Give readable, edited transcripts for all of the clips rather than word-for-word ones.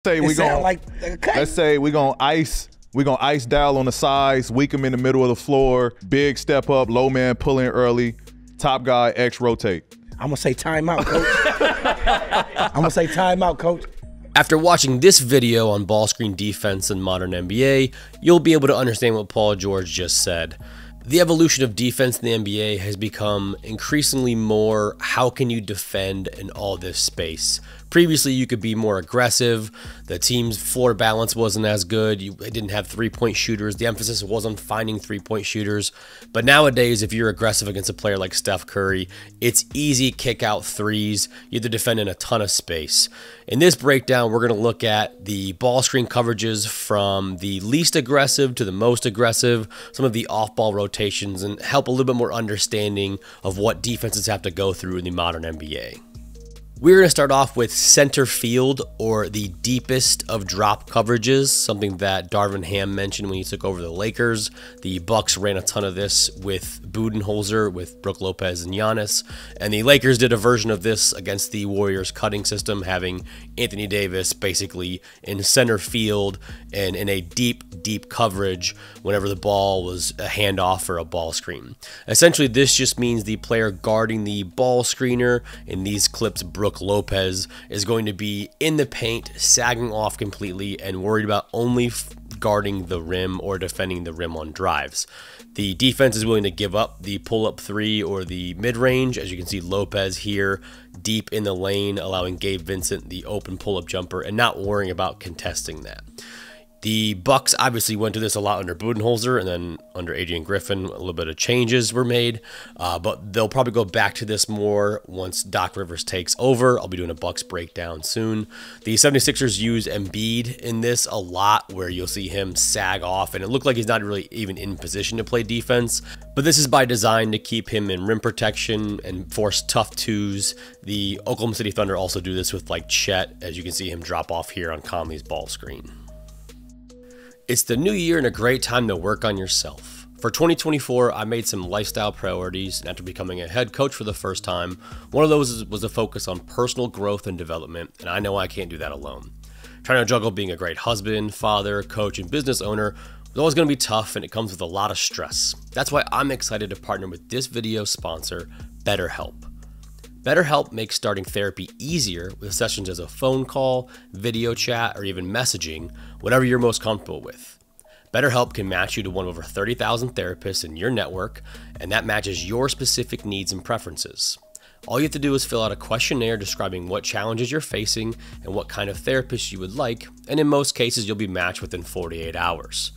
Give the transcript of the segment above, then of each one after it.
Say we gonna like let's say we gonna ice Dow on the sides, weak him in the middle of the floor, big step up, low man pull in early, top guy X rotate. I'm gonna say timeout, coach. I'm gonna say timeout, coach. After watching this video on ball screen defense in modern NBA, you'll be able to understand what Paul George just said. The evolution of defense in the NBA has become increasingly more, how can you defend in all this space? Previously, you could be more aggressive. The team's floor balance wasn't as good. You didn't have three-point shooters. The emphasis was on finding three-point shooters. But nowadays, if you're aggressive against a player like Steph Curry, it's easy kick-out threes. You have to defend in a ton of space. In this breakdown, we're going to look at the ball screen coverages from the least aggressive to the most aggressive, some of the off-ball rotations, and help a little bit more understanding of what defenses have to go through in the modern NBA. We're going to start off with center field, or the deepest of drop coverages, something that Darvin Ham mentioned when he took over the Lakers. The Bucks ran a ton of this with Budenholzer, with Brook Lopez and Giannis, and the Lakers did a version of this against the Warriors cutting system, having Anthony Davis basically in center field and in a deep coverage whenever the ball was a handoff or a ball screen. Essentially, this just means the player guarding the ball screener, in these clips Brook Lopez, is going to be in the paint, sagging off completely, and worried about only guarding the rim or defending the rim on drives. The defense is willing to give up the pull-up three or the mid-range. As you can see, Lopez here deep in the lane, allowing Gabe Vincent the open pull-up jumper and not worrying about contesting that. The Bucks obviously went to this a lot under Budenholzer, and then under Adrian Griffin, a little bit of changes were made, but they'll probably go back to this more once Doc Rivers takes over. I'll be doing a Bucks breakdown soon. The 76ers use Embiid in this a lot, where you'll see him sag off, and it looked like he's not really even in position to play defense, but this is by design to keep him in rim protection and force tough twos. The Oklahoma City Thunder also do this with like Chet, as you can see him drop off here on Conley's ball screen. It's the new year and a great time to work on yourself. For 2024, I made some lifestyle priorities, and after becoming a head coach for the first time, one of those was a focus on personal growth and development, and I know I can't do that alone. Trying to juggle being a great husband, father, coach, and business owner is always going to be tough, and it comes with a lot of stress. That's why I'm excited to partner with this video sponsor, BetterHelp. BetterHelp makes starting therapy easier with sessions as a phone call, video chat, or even messaging, whatever you're most comfortable with. BetterHelp can match you to one of over 30,000 therapists in your network, and that matches your specific needs and preferences. All you have to do is fill out a questionnaire describing what challenges you're facing and what kind of therapist you would like, and in most cases you'll be matched within 48 hours.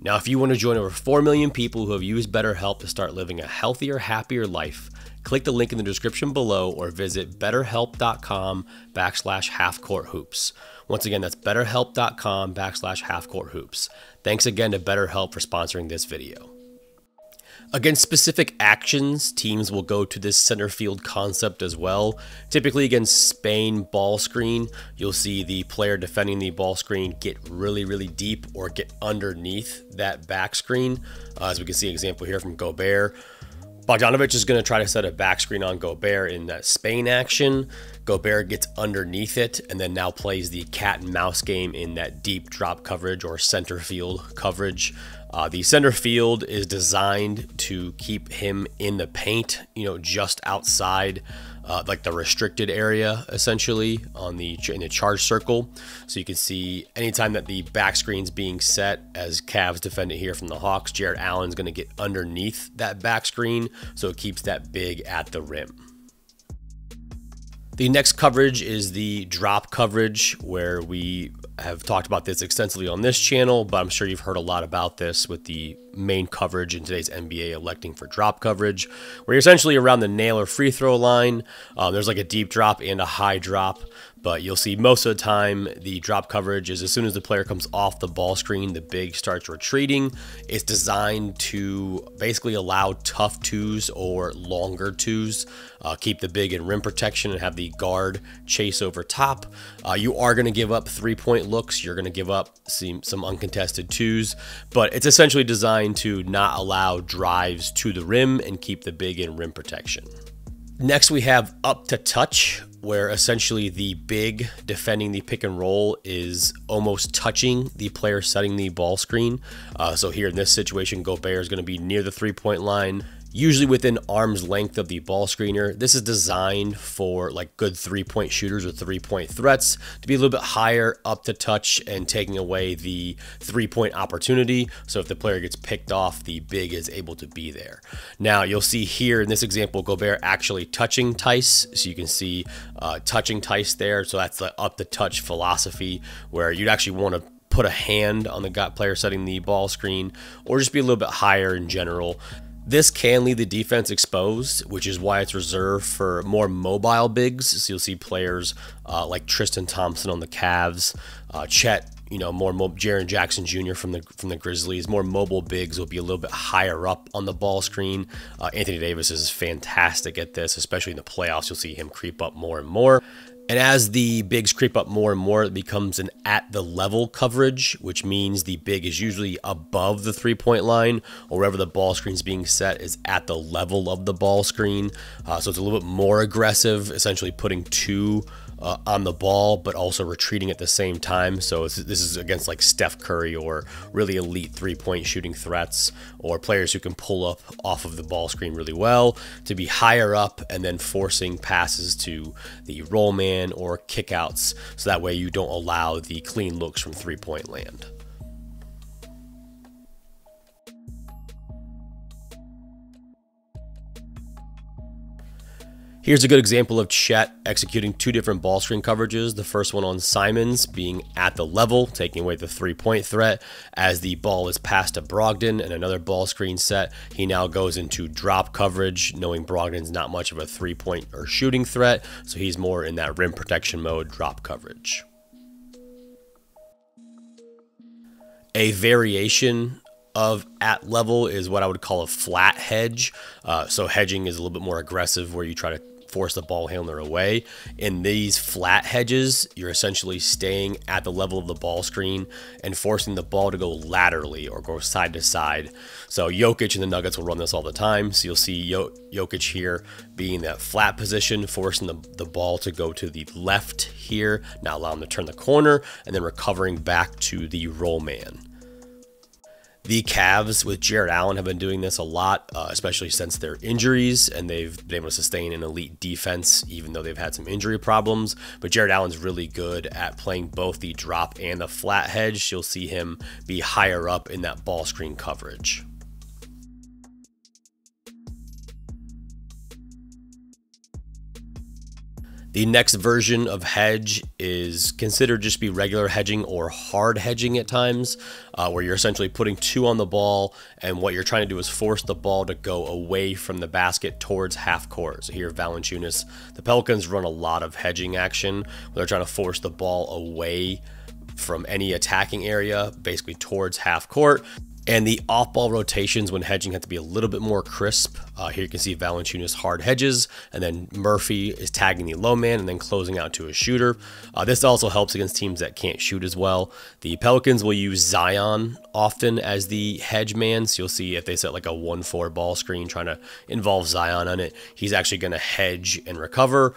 Now, if you want to join over 4 million people who have used BetterHelp to start living a healthier, happier life, click the link in the description below or visit betterhelp.com/halfcourthoops. Once again, that's betterhelp.com/halfcourthoops. Thanks again to BetterHelp for sponsoring this video. Against specific actions, teams will go to this center field concept as well. Typically against Spain ball screen, you'll see the player defending the ball screen get really deep or get underneath that back screen. As we can see an example here from Gobert. Bogdanovic is going to try to set a back screen on Gobert in that Spain action. Gobert gets underneath it and then now plays the cat and mouse game in that deep drop coverage or center field coverage. The center field is designed to keep him in the paint, just outside like the restricted area, essentially in the charge circle. So you can see anytime that the back screen's being set, as Cavs defend it here from the Hawks, Jarrett Allen's going to get underneath that back screen, so it keeps that big at the rim. The next coverage is the drop coverage, where we have talked about this extensively on this channel, but I'm sure you've heard a lot about this with the main coverage in today's NBA electing for drop coverage, where you're essentially around the nail or free throw line. There's like a deep drop and a high drop, but you'll see most of the time the drop coverage is as soon as the player comes off the ball screen, the big starts retreating. It's designed to basically allow tough twos or longer twos, keep the big in rim protection and have the guard chase over top. You are going to give up three-point looks. You're going to give up some uncontested twos, but it's essentially designed to not allow drives to the rim and keep the big in rim protection. Next, we have up to touch, where essentially the big defending the pick and roll is almost touching the player setting the ball screen. So here in this situation, Gobert is going to be near the three-point line, usually within arm's length of the ball screener. This is designed for like good three-point shooters or three-point threats to be a little bit higher up to touch and taking away the three-point opportunity. So if the player gets picked off, the big is able to be there. Now you'll see here in this example, Gobert actually touching Tice. So you can see touching Tice there. So that's the up to touch philosophy where you'd actually want to put a hand on the player setting the ball screen or just be a little bit higher in general. This can leave the defense exposed, which is why it's reserved for more mobile bigs. So you'll see players like Tristan Thompson on the Cavs, Chet, more Jaren Jackson Jr. from the Grizzlies. More mobile bigs will be a little bit higher up on the ball screen. Anthony Davis is fantastic at this, especially in the playoffs. You'll see him creep up more and more. And as the bigs creep up more and more, it becomes an at the level coverage, which means the big is usually above the three-point line, or wherever the ball screen is being set is at the level of the ball screen. So it's a little bit more aggressive, essentially putting two on the ball, but also retreating at the same time. So this is against like Steph Curry or really elite three-point shooting threats, or players who can pull up off of the ball screen really well to be higher up and then forcing passes to the roll man or kickouts. So that way you don't allow the clean looks from three-point land. Here's a good example of Chet executing two different ball screen coverages. The first one on Simons being at the level, taking away the three-point threat. As the ball is passed to Brogdon and another ball screen set, he now goes into drop coverage, knowing Brogdon's not much of a three-point or shooting threat, so he's more in that rim protection mode, drop coverage. A variation of at level is what I would call a flat hedge. So hedging is a little bit more aggressive where you try to force the ball handler away. In these flat hedges, you're essentially staying at the level of the ball screen and forcing the ball to go laterally or go side to side. So Jokic and the Nuggets will run this all the time. So you'll see Jokic here being in that flat position, forcing the ball to go to the left here, not allowing him to turn the corner, and then recovering back to the roll man. The Cavs with Jarrett Allen have been doing this a lot, especially since their injuries, and they've been able to sustain an elite defense even though they've had some injury problems. But Jarrett Allen's really good at playing both the drop and the flat hedge. You'll see him be higher up in that ball screen coverage. The next version of hedge is considered just be regular hedging or hard hedging at times, where you're essentially putting two on the ball, and what you're trying to do is force the ball to go away from the basket towards half court. So here, Valanciunas, the Pelicans run a lot of hedging action, where they're trying to force the ball away from any attacking area, basically towards half court. And the off-ball rotations when hedging have to be a little bit more crisp. Here you can see Valanciunas hard hedges, and then Murphy is tagging the low man and then closing out to a shooter. This also helps against teams that can't shoot as well. The Pelicans will use Zion often as the hedge man. So you'll see if they set like a 1-4 ball screen trying to involve Zion on it, he's actually going to hedge and recover.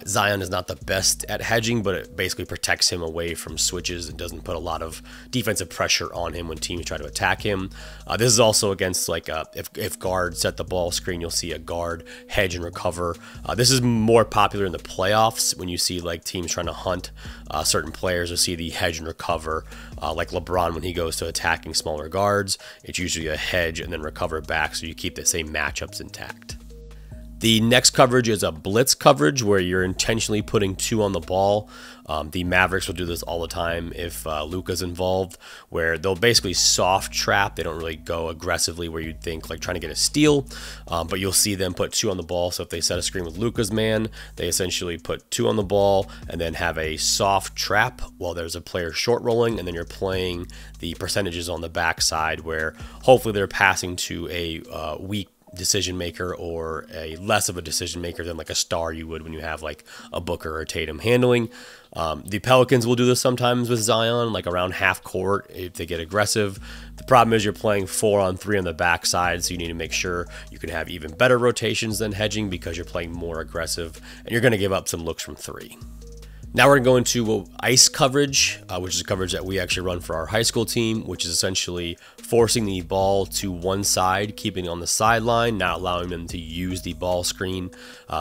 Zion is not the best at hedging, but it basically protects him away from switches and doesn't put a lot of defensive pressure on him when teams try to attack him. This is also against like if guards set the ball screen, you'll see a guard hedge and recover. This is more popular in the playoffs when you see like teams trying to hunt certain players, or see the hedge and recover. Like LeBron, when he goes to attacking smaller guards, it's usually a hedge and then recover back, so you keep the same matchups intact. The next coverage is a blitz coverage, where you're intentionally putting two on the ball. The Mavericks will do this all the time if Luka's involved, where they'll basically soft trap. They don't really go aggressively where you'd think like trying to get a steal, but you'll see them put two on the ball. So if they set a screen with Luka's man, they essentially put two on the ball and then have a soft trap while there's a player short rolling, and then you're playing the percentages on the backside where hopefully they're passing to a weak decision maker, or a less of a decision maker than like a star you would when you have like a Booker or Tatum handling. The Pelicans will do this sometimes with Zion, like around half court if they get aggressive. The problem is you're playing 4-on-3 on the backside, so you need to make sure you can have even better rotations than hedging because you're playing more aggressive and you're going to give up some looks from 3. Now we're going to go into ice coverage, which is a coverage that we actually run for our high school team, which is essentially forcing the ball to one side, keeping it on the sideline, not allowing them to use the ball screen.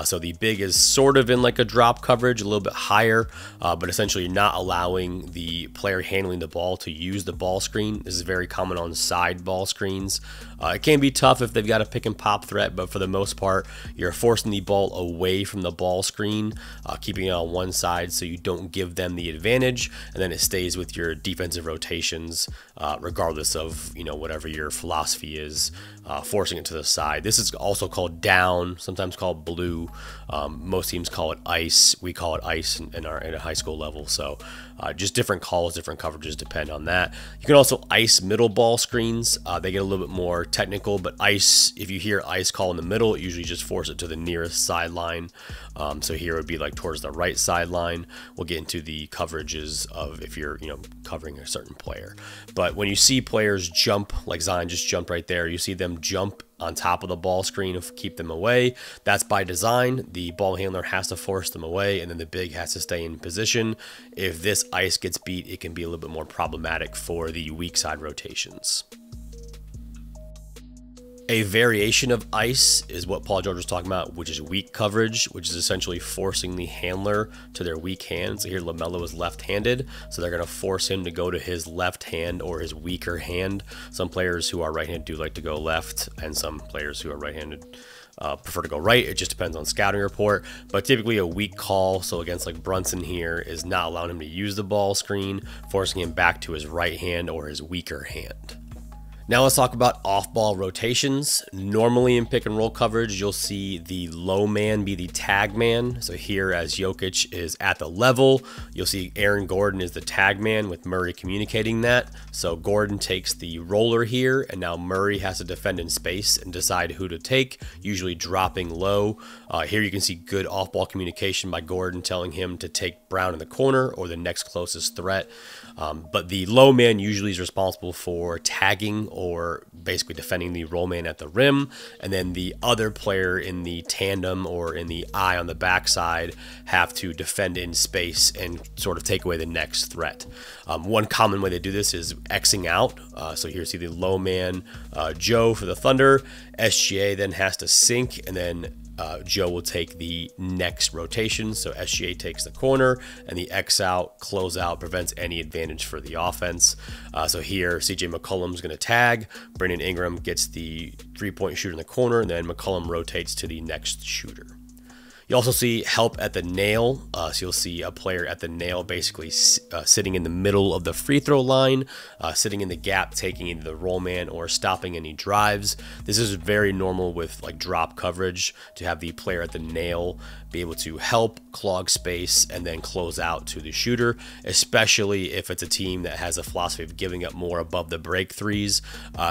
So the big is sort of in like a drop coverage, a little bit higher, but essentially not allowing the player handling the ball to use the ball screen. This is very common on side ball screens. It can be tough if they've got a pick and pop threat, but for the most part, you're forcing the ball away from the ball screen, keeping it on one side so you don't give them the advantage, and then it stays with your defensive rotations, regardless of whatever your philosophy is, forcing it to the side. This is also called down, sometimes called blue. Most teams call it ice. We call it ice in a high school level. So just different calls, different coverages depend on that. You can also ice middle ball screens. They get a little bit more technical, but ice, if you hear ice call in the middle, it usually just force it to the nearest sideline. So here it would be like towards the right sideline. We'll get into the coverages of if you're covering a certain player. But when you see players jump, like Zion just jumped right there, you see them jump on top of the ball screen to keep them away. That's by design. The ball handler has to force them away, and then the big has to stay in position. If this ice gets beat, it can be a little bit more problematic for the weak side rotations. A variation of ice is what Paul George was talking about, which is weak coverage, which is essentially forcing the handler to their weak hand. So here LaMelo is left-handed, so they're going to force him to go to his left hand or his weaker hand. Some players who are right-handed do like to go left, and some players who are right-handed prefer to go right. It just depends on scouting report, but typically a weak call, so against like Brunson here, is not allowing him to use the ball screen, forcing him back to his right hand or his weaker hand. Now let's talk about off-ball rotations. Normally in pick and roll coverage, you'll see the low man be the tag man. So here, as Jokic is at the level, you'll see Aaron Gordon is the tag man with Murray communicating that. So Gordon takes the roller here, and now Murray has to defend in space and decide who to take, usually dropping low. Here you can see good off-ball communication by Gordon telling him to take Brown in the corner or the next closest threat. But the low man usually is responsible for tagging or basically defending the roll man at the rim, and then the other player in the tandem or in the eye on the backside have to defend in space and sort of take away the next threat. One common way they do this is Xing out. So here you see the low man Joe for the Thunder. SGA then has to sink, and then Joe will take the next rotation. So SGA takes the corner, and the X out, close out, prevents any advantage for the offense. So here, CJ McCollum's going to tag. Brandon Ingram gets the three-point shooter in the corner, and then McCollum rotates to the next shooter. You also see help at the nail. So you'll see a player at the nail basically sitting in the middle of the free throw line, sitting in the gap, taking either the roll man or stopping any drives. This is very normal with like drop coverage to have the player at the nail be able to help clog space and then close out to the shooter, especially if it's a team that has a philosophy of giving up more above the break threes.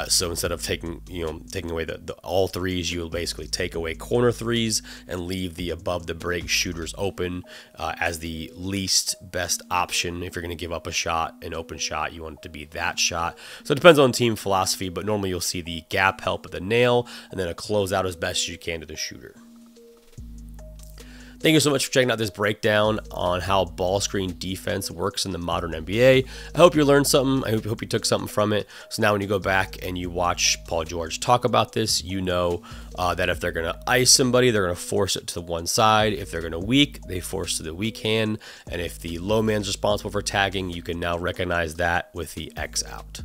So instead of taking away the all threes, you'll basically take away corner threes and leave the above the break shooters open as the least best option. If you're going to give up a shot, an open shot, you want it to be that shot. So it depends on team philosophy, but normally you'll see the gap help at the nail and then a closeout as best as you can to the shooter. Thank you so much for checking out this breakdown on how ball screen defense works in the modern NBA. I hope you learned something. I hope you took something from it. So now when you go back and you watch Paul George talk about this, you know that if they're going to ice somebody, they're going to force it to one side. If they're going to weak, they force to the weak hand. And if the low man's responsible for tagging, you can now recognize that with the X out.